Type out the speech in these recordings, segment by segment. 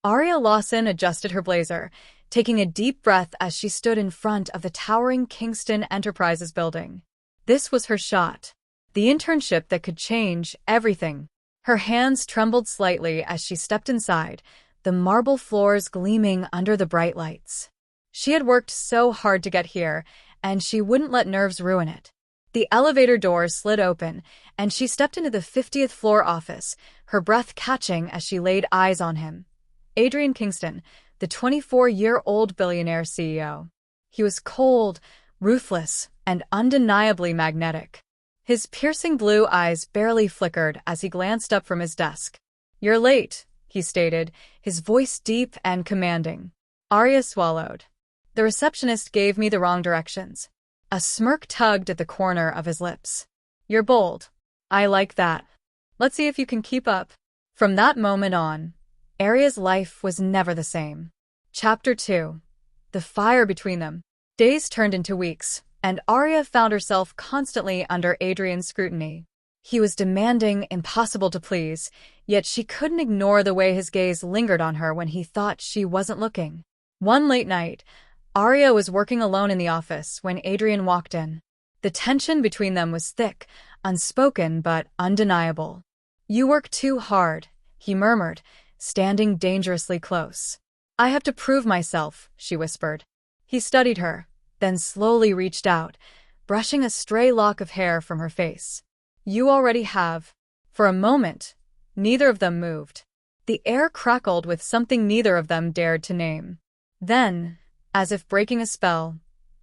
Arya Lawson adjusted her blazer, taking a deep breath as she stood in front of the towering Kingston Enterprises building. This was her shot. The internship that could change everything. Her hands trembled slightly as she stepped inside, the marble floors gleaming under the bright lights. She had worked so hard to get here, and she wouldn't let nerves ruin it. The elevator doors slid open, and she stepped into the 50th floor office, her breath catching as she laid eyes on him. Adrian Kingston, the 24-year-old billionaire CEO. He was cold, ruthless, and undeniably magnetic. His piercing blue eyes barely flickered as he glanced up from his desk. "You're late," he stated, his voice deep and commanding. Arya swallowed. The receptionist gave me the wrong directions. A smirk tugged at the corner of his lips. "You're bold. I like that. Let's see if you can keep up." From that moment on, Arya's life was never the same. Chapter 2. The fire between them. Days turned into weeks, and Arya found herself constantly under Adrian's scrutiny. He was demanding, impossible to please, yet she couldn't ignore the way his gaze lingered on her when he thought she wasn't looking. One late night, Arya was working alone in the office when Adrian walked in. The tension between them was thick, unspoken but undeniable. "You work too hard," he murmured, standing dangerously close. "I have to prove myself," she whispered. He studied her, then slowly reached out, brushing a stray lock of hair from her face. "You already have." For a moment, neither of them moved. The air crackled with something neither of them dared to name. Then, as if breaking a spell,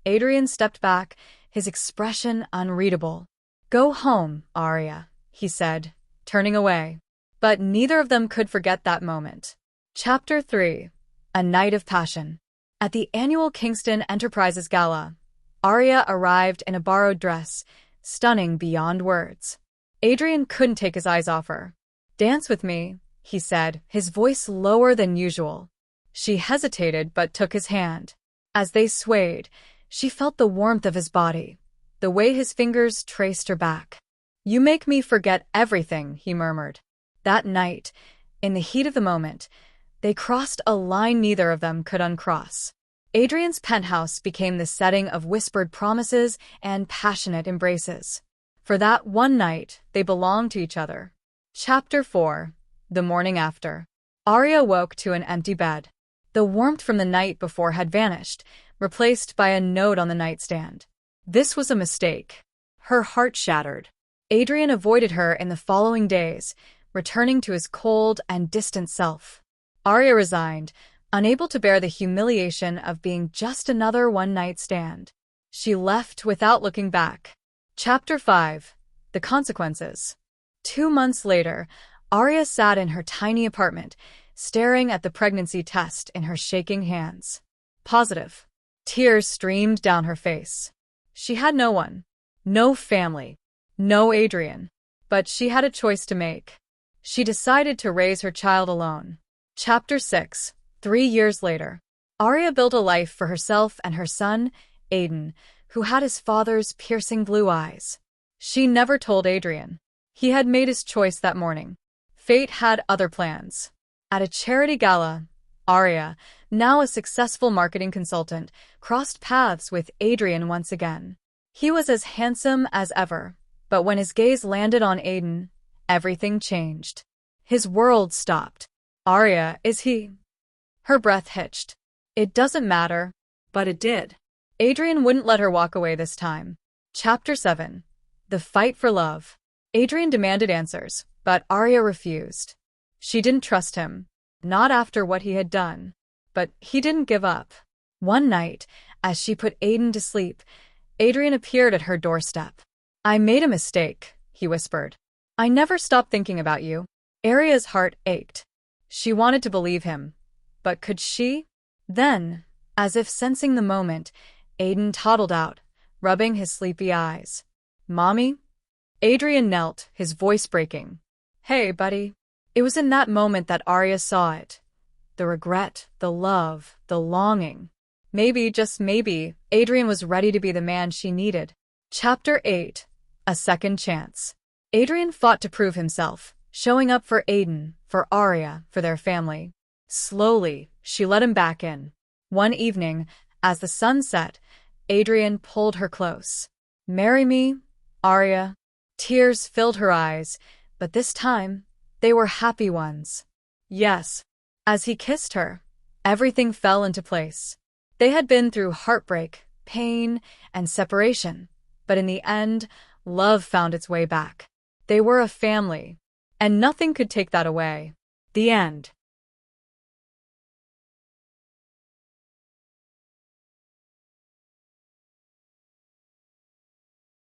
Adrian stepped back, his expression unreadable. "Go home, Arya," he said, turning away. But neither of them could forget that moment. Chapter 3. A Night of Passion. At the annual Kingston Enterprises Gala, Arya arrived in a borrowed dress, stunning beyond words. Adrian couldn't take his eyes off her. "Dance with me," he said, his voice lower than usual. She hesitated but took his hand. As they swayed, she felt the warmth of his body, the way his fingers traced her back. "You make me forget everything," he murmured. That night, in the heat of the moment, they crossed a line neither of them could uncross. Adrian's penthouse became the setting of whispered promises and passionate embraces. For that one night, they belonged to each other. Chapter 4. The morning after. Arya woke to an empty bed. The warmth from the night before had vanished, replaced by a note on the nightstand. This was a mistake. Her heart shattered. Adrian avoided her in the following days, returning to his cold and distant self. Arya resigned, unable to bear the humiliation of being just another one-night stand. She left without looking back. Chapter 5. The Consequences. 2 months later, Arya sat in her tiny apartment, staring at the pregnancy test in her shaking hands. Positive. Tears streamed down her face. She had no one. No family. No Adrian. But she had a choice to make. She decided to raise her child alone. Chapter 6. 3 years later. Arya built a life for herself and her son, Aiden, who had his father's piercing blue eyes. She never told Adrian. He had made his choice that morning. Fate had other plans. At a charity gala, Arya, now a successful marketing consultant, crossed paths with Adrian once again. He was as handsome as ever, but when his gaze landed on Aiden, everything changed. His world stopped. "Arya, is he?" Her breath hitched. It doesn't matter, but it did. Adrian wouldn't let her walk away this time. Chapter 7. The Fight for Love. Adrian demanded answers, but Arya refused. She didn't trust him, not after what he had done. But he didn't give up. One night, as she put Aiden to sleep, Adrian appeared at her doorstep. "I made a mistake," he whispered. "I never stopped thinking about you." Arya's heart ached. She wanted to believe him. But could she? Then, as if sensing the moment, Aiden toddled out, rubbing his sleepy eyes. "Mommy?" Adrian knelt, his voice breaking. "Hey, buddy." It was in that moment that Arya saw it. The regret, the love, the longing. Maybe, just maybe, Adrian was ready to be the man she needed. Chapter 8. A Second Chance. Adrian fought to prove himself, showing up for Aiden, for Arya, for their family. Slowly, she let him back in. One evening, as the sun set, Adrian pulled her close. "Marry me, Arya." Tears filled her eyes, but this time, they were happy ones. Yes. As he kissed her, everything fell into place. They had been through heartbreak, pain, and separation, but in the end, love found its way back. They were a family, and nothing could take that away. The end.